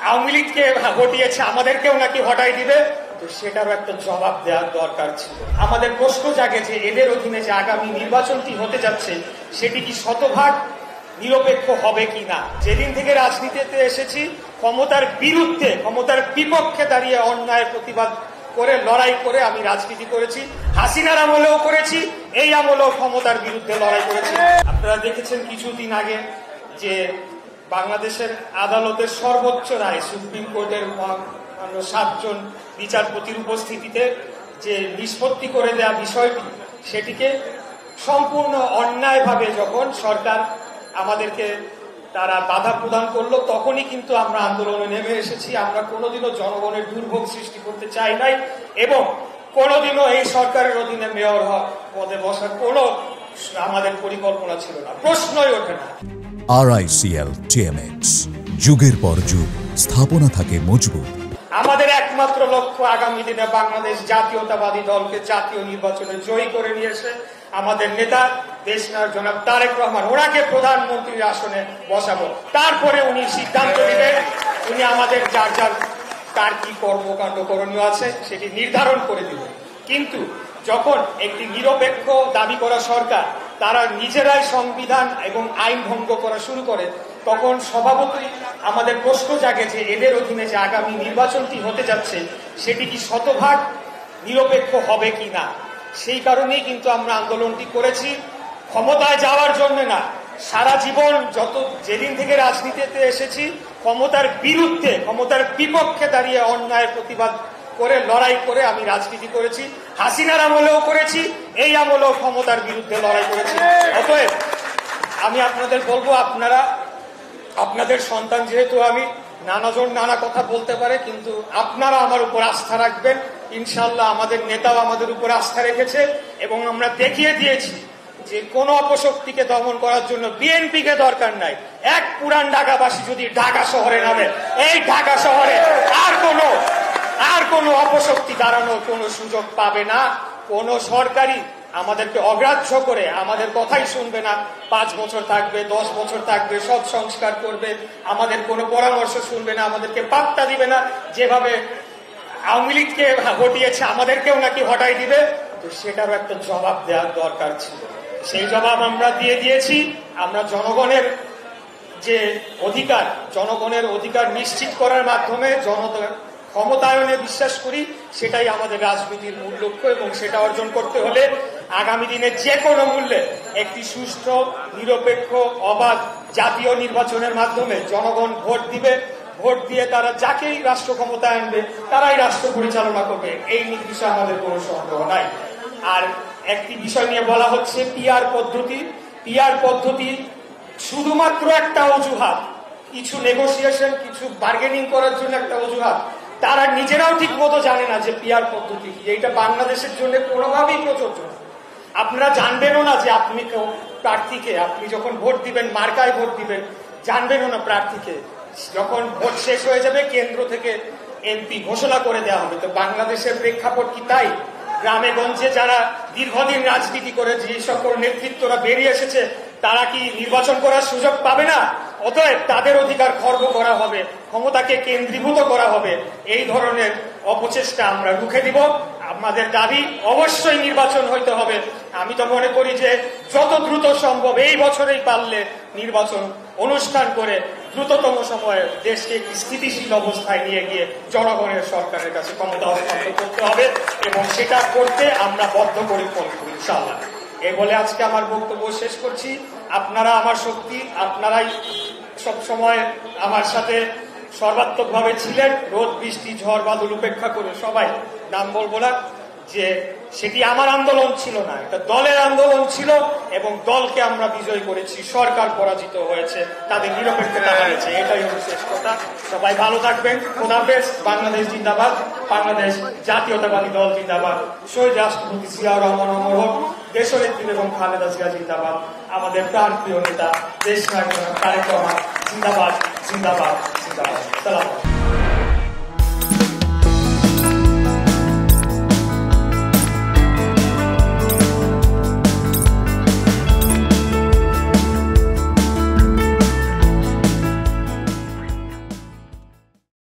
আওয়ামী লীগকে হটিয়েছে, আমাদেরকেও নাকি হটাই দিবে, তো সেটারও একটা জবাব দেওয়ার দরকার ছিল। আমাদের প্রশ্ন জাগে যে এদের অধীনে যে আগামী নির্বাচনটি হতে যাচ্ছে সেটি কি শতভাগ নিরপেক্ষ হবে কিনা। যেদিন থেকে রাজনীতিতে এসেছি ক্ষমতার বিরুদ্ধে, ক্ষমতার বিপক্ষে দাঁড়িয়ে অন্যায়ের প্রতিবাদ করে লড়াই করে আমি রাজনীতি করেছি। হাসিনার আমলেও করেছি, এই আমলেও ক্ষমতার বিরুদ্ধে লড়াই করেছি। আপনারা দেখেছেন কিছুদিন আগে যে বাংলাদেশের আদালতের সর্বোচ্চ রায়, সুপ্রিম কোর্টের 7 জন বিচারপতির উপস্থিতিতে যে নিষ্পত্তি করে দেওয়া বিষয়টি, সেটিকে সম্পূর্ণ অন্যায়ভাবে যখন সরকার আমাদেরকে তারা বাধা প্রদান করলো, তখনই কিন্তু আমরা আন্দোলনে নেমে এসেছি। আমরা কোনোদিনও জনগণের দুর্ভোগ সৃষ্টি করতে চাই নাই এবং কোনোদিনও এই সরকারের অধীনে মেয়র পদে বসার কোনো আমাদের পরিকল্পনা ছিল না, প্রশ্নই ওঠে না। RICL TMX, যুগের পর যুগ স্থাপনা থাকে মজবুত। আমাদের একমাত্র লক্ষ্য আগামী দিনে বাংলাদেশ জাতীয়তাবাদী দলকে জাতীয় নির্বাচনে জয়ী করে নিয়ে এসে আমাদের নেতা দেশনায়ক জনাব তারেক রহমান, ওনাকে প্রধানমন্ত্রীর আসনে বসাবো। তারপরে উনি সিদ্ধান্ত নেবেন, উনি আমাদের যার যার কার কি কর্মকাণ্ড করণীয় আছে সেটি নির্ধারণ করে দিবেন। কিন্তু যখন একটি নিরপেক্ষ দাবি করা সরকার তারা নিজেরাই সংবিধান এবং আইন ভঙ্গ করা শুরু করে, তখন স্বভাবতই আমাদের প্রশ্ন জাগে যে এদের অধীনে যে আগামী নির্বাচনটি হতে যাচ্ছে সেটি কি শতভাগ নিরপেক্ষ হবে কিনা। সেই কারণেই কিন্তু আমরা আন্দোলনটি করেছি, ক্ষমতায় যাওয়ার জন্য না। সারা জীবন যেদিন থেকে রাজনীতিতে এসেছি ক্ষমতার বিরুদ্ধে, ক্ষমতার বিপক্ষে দাঁড়িয়ে অন্যায়ের প্রতিবাদ করে লড়াই করে আমি রাজনীতি করেছি। হাসিনার আমলেও করেছি, এই আমলেও ক্ষমতার বিরুদ্ধে লড়াই করেছি। অতএব আমি আপনাদের বলবো, আপনাদের সন্তান যেহেতু আমি, নানাজন নানা কথা বলতে পারে, কিন্তু আপনারা আমার উপর আস্থা রাখবেন। ইনশাল্লাহ আমাদের নেতাও আমাদের উপর আস্থা রেখেছে এবং আমরা দেখিয়ে দিয়েছি যে কোন অপশক্তিকে দমন করার জন্য বিএনপিকে দরকার নাই। এক পুরান ঢাকাবাসী যদি ঢাকা শহরে নামে, এই ঢাকা শহরে আর কোনো অপশক্তি দাঁড়ানোর কোনো সুযোগ পাবে না। কোন সরকারি আমাদেরকে অগ্রাহ্য করে আমাদের কথাই শুনবে না। 5 বছর থাকবে, 10 বছর থাকবে, সব সংস্কার করবে, আমাদের কোনো পরামর্শ শুনবে না, আমাদেরকে পাত্তা দিবে না। যেভাবে আওয়ামী লীগকে হটিয়েছে, আমাদেরকেও নাকি হটাই দিবে, তো সেটারও একটা জবাব দেওয়ার দরকার ছিল। সেই জবাব আমরা দিয়ে দিয়েছি। আমরা জনগণের অধিকার নিশ্চিত করার মাধ্যমে জনতার ক্ষমতায়নে বিশ্বাস করি, সেটাই আমাদের রাজনীতির মূল লক্ষ্য এবং সেটা অর্জন করতে হলে আগামী দিনে যে কোনো মূল্যে একটি সুষ্ঠু, নিরপেক্ষ, অবাধ জাতীয় নির্বাচনের মাধ্যমে জনগণ ভোট দিবে। ভোট দিয়ে তারা যাকেই রাষ্ট্র ক্ষমতায় আনবে তারাই রাষ্ট্র পরিচালনা করবে, এই বিষয়ে আমাদের কোনো সন্দেহ নাই। আর একটি বিষয় নিয়ে বলা হচ্ছে পিআর পদ্ধতি শুধুমাত্র একটা অজুহাত, কিছু নেগোসিয়েশন, কিছু বার্গেনিং করার জন্য একটা অজুহাত। তারা নিজেরাও ঠিক মতো জানে না যে পিআর পদ্ধতি কি, এইটা বাংলাদেশের জন্য কোনোভাবেই প্রযোজ্য। আপনারা জানবেনও না যে আপনি প্রার্থীকে, আপনি যখন ভোট দিবেন মার্কায় ভোট দিবেন, জানবেনও না প্রার্থীকে। যখন ভোট শেষ হয়ে যাবে কেন্দ্র থেকে এমপি ঘোষণা করে দেওয়া হবে। তো বাংলাদেশের প্রেক্ষাপট কি তাই? গ্রামে গঞ্জে যারা দীর্ঘদিন রাজনীতি করে যে সকল নেতৃত্বরা বেরিয়ে এসেছে, তারা কি নির্বাচন করার সুযোগ পাবে না? অতএব তাদের অধিকার খর্ব করা হবে, ক্ষমতাকে কেন্দ্রীভূত করা হবে। এই ধরনের অপচেষ্টা আমরা রুখে দিব। আমাদের দাবি অবশ্যই নির্বাচন হইতে হবে। আমি তো মনে করি যে যত দ্রুত সম্ভব এই বছরেই পারলে নির্বাচন অনুষ্ঠান করে দ্রুততম সময়ে দেশকে স্থিতিশীল অবস্থায় নিয়ে গিয়ে জনগণের সরকারের কাছে ক্ষমতা হস্তান্তর করতে হবে এবং সেটা করতে আমরা বদ্ধপরিকর করি ইনশাআল্লাহ। এই বলে আজকে আমার বক্তব্য শেষ করছি। আপনারা আমার শক্তি, আপনারাই সব সময় আমার সাথে সর্বাত্মকভাবে ছিলেন, রোদ বৃষ্টি ঝড় বাদল উপেক্ষা করে। সবাই নাম বলবো না, যে সেটি আমার আন্দোলন ছিল না, এটা দলের আন্দোলন ছিল এবং দলকে আমরা বিজয় করেছি। সরকার পরাজিত হয়েছে, তাদের নিরপেক্ষতা হারিয়েছে, এটাই হলো শেষ কথা। সবাই ভালো থাকবেন। খোদা হাফেজ। বাংলাদেশ জিন্দাবাদ, বাংলাদেশ জাতীয়তাবাদী দল জিন্দাবাদ, শহীদ রাষ্ট্রপতি জিয়াউর রহমান অমর হোক, দেশনেত্রী বেগম খালেদা জিয়া জিন্দাবাদ, আমাদের প্রাণ প্রিয় নেতা দেশনায়ক তারেক রহমান জিন্দাবাদ, জিন্দাবাদ, জিন্দাবাদ। সালাম।